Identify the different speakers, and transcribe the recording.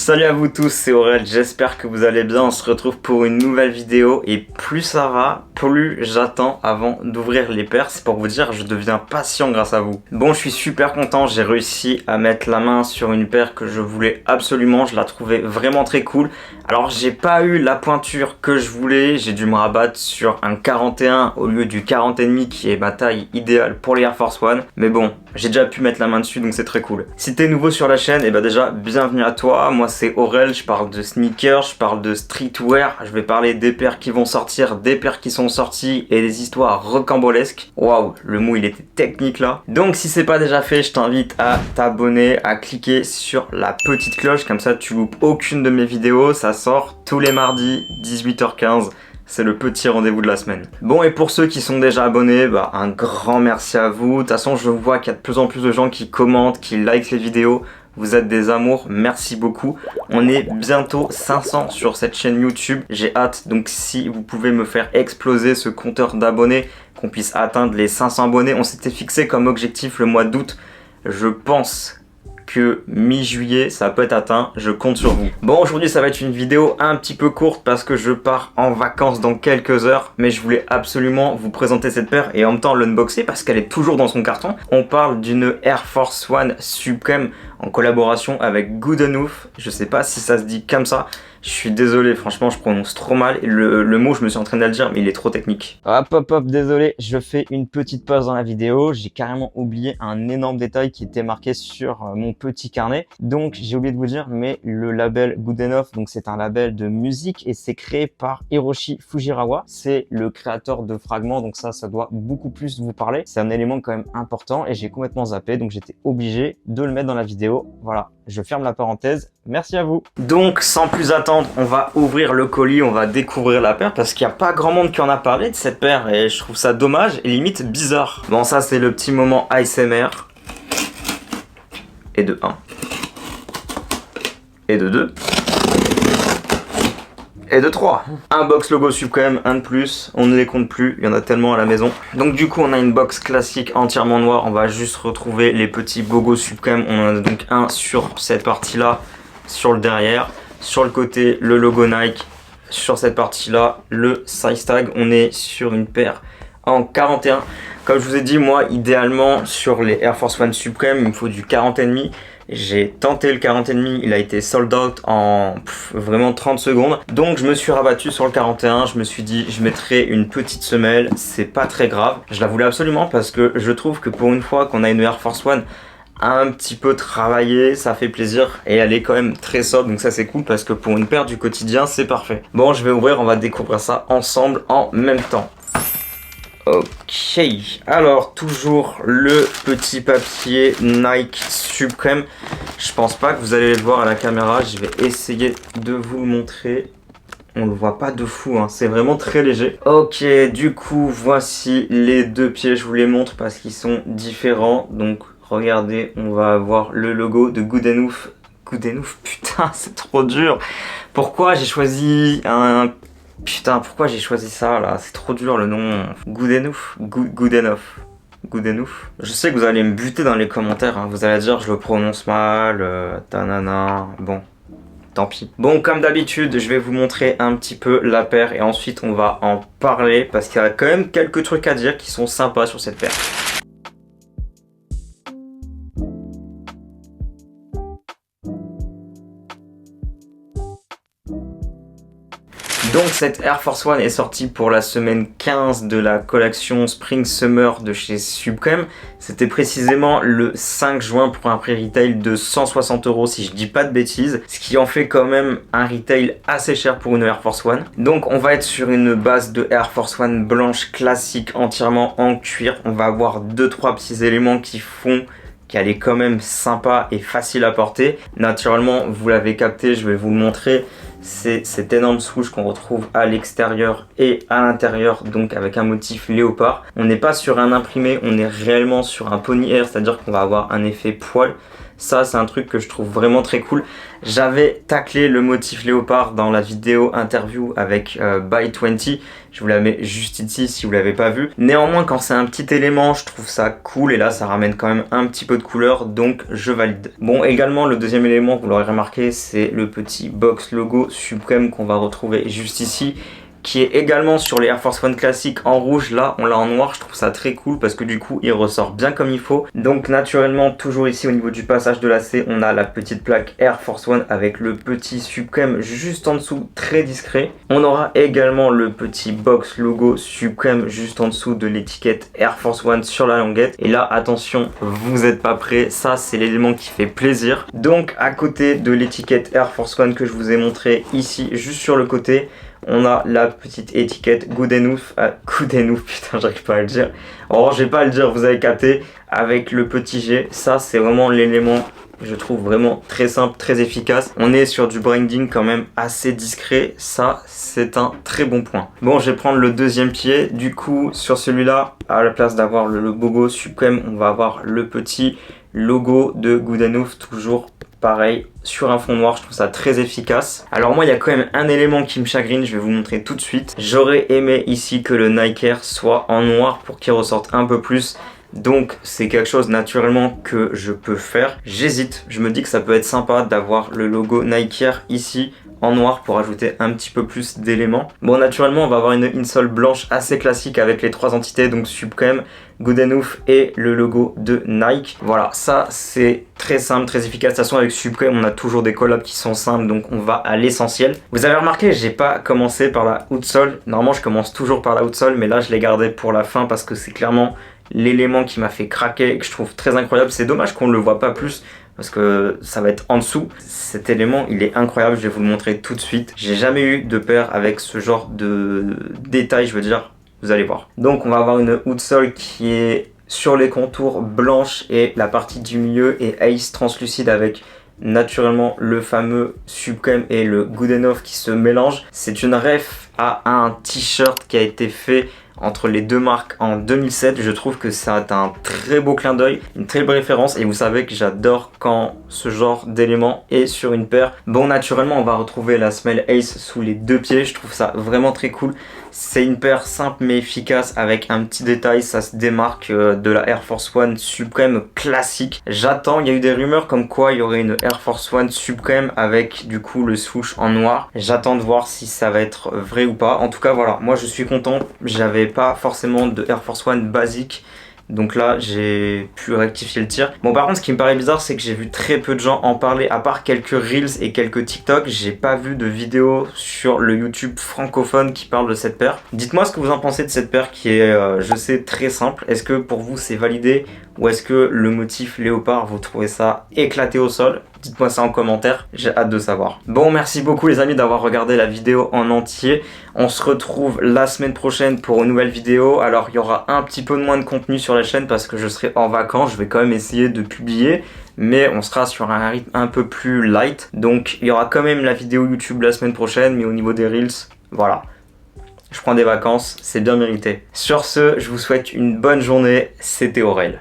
Speaker 1: Salut à vous tous, c'est Aurel, j'espère que vous allez bien. On se retrouve pour une nouvelle vidéo et plus ça va, plus j'attends avant d'ouvrir les paires. C'est pour vous dire, je deviens patient grâce à vous. Bon, je suis super content, j'ai réussi à mettre la main sur une paire que je voulais absolument. Je la trouvais vraiment très cool. Alors j'ai pas eu la pointure que je voulais, j'ai dû me rabattre sur un 41 au lieu du 40,5 qui est ma taille idéale pour les Air Force One. Mais bon, j'ai déjà pu mettre la main dessus donc c'est très cool. Si t'es nouveau sur la chaîne, et bah déjà bienvenue à toi. Moi c'est Aurel, je parle de sneakers, je parle de streetwear, je vais parler des paires qui vont sortir, des paires qui sont sorties et des histoires rocambolesques. Waouh, le mot il était technique là. Donc si c'est pas déjà fait, je t'invite à t'abonner, à cliquer sur la petite cloche, comme ça tu loupes aucune de mes vidéos. Ça sort tous les mardis 18h15. C'est le petit rendez-vous de la semaine. Bon, et pour ceux qui sont déjà abonnés, bah, un grand merci à vous. De toute façon, je vois qu'il y a de plus en plus de gens qui commentent, qui likent les vidéos. Vous êtes des amours, merci beaucoup. On est bientôt 500 sur cette chaîne YouTube. J'ai hâte, donc si vous pouvez me faire exploser ce compteur d'abonnés, qu'on puisse atteindre les 500 abonnés. On s'était fixé comme objectif le mois d'août. Je pense que mi-juillet ça peut être atteint, je compte sur vous. Bon, aujourd'hui ça va être une vidéo un petit peu courte parce que je pars en vacances dans quelques heures, mais je voulais absolument vous présenter cette paire et en même temps l'unboxer parce qu'elle est toujours dans son carton. On parle d'une Air Force One Supreme en collaboration avec Good Enough. Je sais pas si ça se dit comme ça. Je suis désolé, franchement, je prononce trop mal. Le mot, je me suis entraîné à le dire, mais il est trop technique. Hop, désolé, je fais une petite pause dans la vidéo. J'ai carrément oublié un énorme détail qui était marqué sur mon petit carnet. Donc, j'ai oublié de vous dire, mais le label Good Enough, donc c'est un label de musique et c'est créé par Hiroshi Fujiwara. C'est le créateur de Fragment, donc ça doit beaucoup plus vous parler. C'est un élément quand même important et j'ai complètement zappé, donc j'étais obligé de le mettre dans la vidéo. Voilà, je ferme la parenthèse. Merci à vous. Donc, sans plus attendre, on va ouvrir le colis, on va découvrir la paire parce qu'il n'y a pas grand monde qui en a parlé de cette paire et je trouve ça dommage et limite bizarre. Bon, ça c'est le petit moment ASMR. Et de 1. Et de 2. Et de 3. Un box logo Supreme, un de plus, on ne les compte plus, il y en a tellement à la maison. Donc du coup on a une box classique entièrement noire, on va juste retrouver les petits logos Supreme. On en a donc un sur cette partie là, sur le derrière, sur le côté le logo Nike, sur cette partie là le size tag. On est sur une paire en 41. Comme je vous ai dit, moi idéalement sur les Air Force One Supreme il me faut du 40,5. J'ai tenté le 40,5, il a été sold out en vraiment 30 secondes. Donc je me suis rabattu sur le 41, je me suis dit je mettrai une petite semelle, c'est pas très grave. Je la voulais absolument parce que je trouve que pour une fois qu'on a une Air Force One un petit peu travaillée, ça fait plaisir et elle est quand même très sobre, donc ça c'est cool parce que pour une paire du quotidien c'est parfait. Bon, je vais ouvrir, on va découvrir ça ensemble en même temps. Ok, alors toujours le petit papier Nike Supreme. Je pense pas que vous allez le voir à la caméra, je vais essayer de vous le montrer. On le voit pas de fou, hein. C'est vraiment très léger. Ok, du coup voici les deux pieds, je vous les montre parce qu'ils sont différents. Donc regardez, on va avoir le logo de Good Enough. Good Enough, putain c'est trop dur. Pourquoi j'ai choisi un... Putain, pourquoi j'ai choisi ça là? C'est trop dur le nom. Good Enough. Good Enough. Good Enough. Je sais que vous allez me buter dans les commentaires, hein. Vous allez dire je le prononce mal, tanana. Bon, tant pis. Bon, comme d'habitude, je vais vous montrer un petit peu la paire et ensuite on va en parler parce qu'il y a quand même quelques trucs à dire qui sont sympas sur cette paire. Donc cette Air Force One est sortie pour la semaine 15 de la collection Spring Summer de chez Supreme. C'était précisément le 5 juin pour un prix retail de 160 € si je dis pas de bêtises. Ce qui en fait quand même un retail assez cher pour une Air Force One. Donc on va être sur une base de Air Force One blanche classique entièrement en cuir. On va avoir 2-3 petits éléments qui font qu'elle est quand même sympa et facile à porter. Naturellement, vous l'avez capté, je vais vous le montrer. C'est cette énorme swoosh qu'on retrouve à l'extérieur et à l'intérieur, donc avec un motif léopard. On n'est pas sur un imprimé, on est réellement sur un pony air, c'est-à-dire qu'on va avoir un effet poil. Ça c'est un truc que je trouve vraiment très cool. J'avais taclé le motif léopard dans la vidéo interview avec By20. Je vous la mets juste ici si vous l'avez pas vu. Néanmoins, quand c'est un petit élément, je trouve ça cool. Et là, ça ramène quand même un petit peu de couleur. Donc, je valide. Bon, également, le deuxième élément, vous l'aurez remarqué, c'est le petit box logo Supreme qu'on va retrouver juste ici, qui est également sur les Air Force One classiques en rouge. Là on l'a en noir, je trouve ça très cool parce que du coup il ressort bien comme il faut. Donc naturellement, toujours ici au niveau du passage de lacet, on a la petite plaque Air Force One avec le petit Supreme juste en dessous, très discret. On aura également le petit box logo Supreme juste en dessous de l'étiquette Air Force One sur la languette. Et là attention, vous n'êtes pas prêts, ça c'est l'élément qui fait plaisir. Donc à côté de l'étiquette Air Force One que je vous ai montré ici, juste sur le côté, on a la petite étiquette Good Enough, putain j'arrive pas à le dire. Oh, je vais pas à le dire, vous avez capté, avec le petit G. Ça c'est vraiment l'élément, je trouve vraiment très simple, très efficace. On est sur du branding quand même assez discret, ça c'est un très bon point. Bon, je vais prendre le deuxième pied. Du coup sur celui-là, à la place d'avoir le logo Supreme, on va avoir le petit logo de Good Enough, toujours pareil sur un fond noir. Je trouve ça très efficace. Alors moi il y a quand même un élément qui me chagrine, je vais vous montrer tout de suite. J'aurais aimé ici que le Nike Air soit en noir pour qu'il ressorte un peu plus. Donc c'est quelque chose naturellement que je peux faire. J'hésite, je me dis que ça peut être sympa d'avoir le logo Nike Air ici en noir pour ajouter un petit peu plus d'éléments. Bon, naturellement on va avoir une insole blanche assez classique avec les trois entités, donc Supreme, Good Enough et le logo de Nike. Voilà, ça c'est très simple, très efficace. De toute façon avec Supreme on a toujours des collabs qui sont simples, donc on va à l'essentiel. Vous avez remarqué, j'ai pas commencé par la outsole. Normalement je commence toujours par la outsole, mais là je l'ai gardé pour la fin parce que c'est clairement l'élément qui m'a fait craquer et que je trouve très incroyable. C'est dommage qu'on ne le voit pas plus parce que ça va être en dessous. Cet élément il est incroyable, je vais vous le montrer tout de suite. J'ai jamais eu de paire avec ce genre de détail, je veux dire, vous allez voir. Donc on va avoir une outsole qui est sur les contours blanches et la partie du milieu est Ace translucide avec naturellement le fameux Supreme et le Good Enough qui se mélangent. C'est une ref à un t-shirt qui a été fait entre les deux marques en 2007. Je trouve que c'est un très beau clin d'œil, une très belle référence, et vous savez que j'adore quand ce genre d'élément est sur une paire. Bon, naturellement on va retrouver la semelle Ace sous les deux pieds, je trouve ça vraiment très cool. C'est une paire simple mais efficace avec un petit détail, ça se démarque de la Air Force One Supreme classique. J'attends, il y a eu des rumeurs comme quoi il y aurait une Air Force One Supreme avec du coup le swoosh en noir. J'attends de voir si ça va être vrai ou pas. En tout cas voilà, moi je suis content, j'avais pas forcément de Air Force One basique. Donc là j'ai pu rectifier le tir. Bon, par contre ce qui me paraît bizarre, c'est que j'ai vu très peu de gens en parler. À part quelques Reels et quelques TikTok, j'ai pas vu de vidéo sur le YouTube francophone qui parle de cette paire. Dites-moi ce que vous en pensez de cette paire qui est, je sais, très simple. Est-ce que pour vous c'est validé ou est-ce que le motif léopard, vous trouvez ça éclaté au sol? Dites-moi ça en commentaire, j'ai hâte de savoir. Bon, merci beaucoup les amis d'avoir regardé la vidéo en entier. On se retrouve la semaine prochaine pour une nouvelle vidéo. Alors il y aura un petit peu moins de contenu sur la chaîne parce que je serai en vacances. Je vais quand même essayer de publier, mais on sera sur un rythme un peu plus light. Donc il y aura quand même la vidéo YouTube la semaine prochaine, mais au niveau des Reels, voilà. Je prends des vacances, c'est bien mérité. Sur ce, je vous souhaite une bonne journée. C'était Aurel.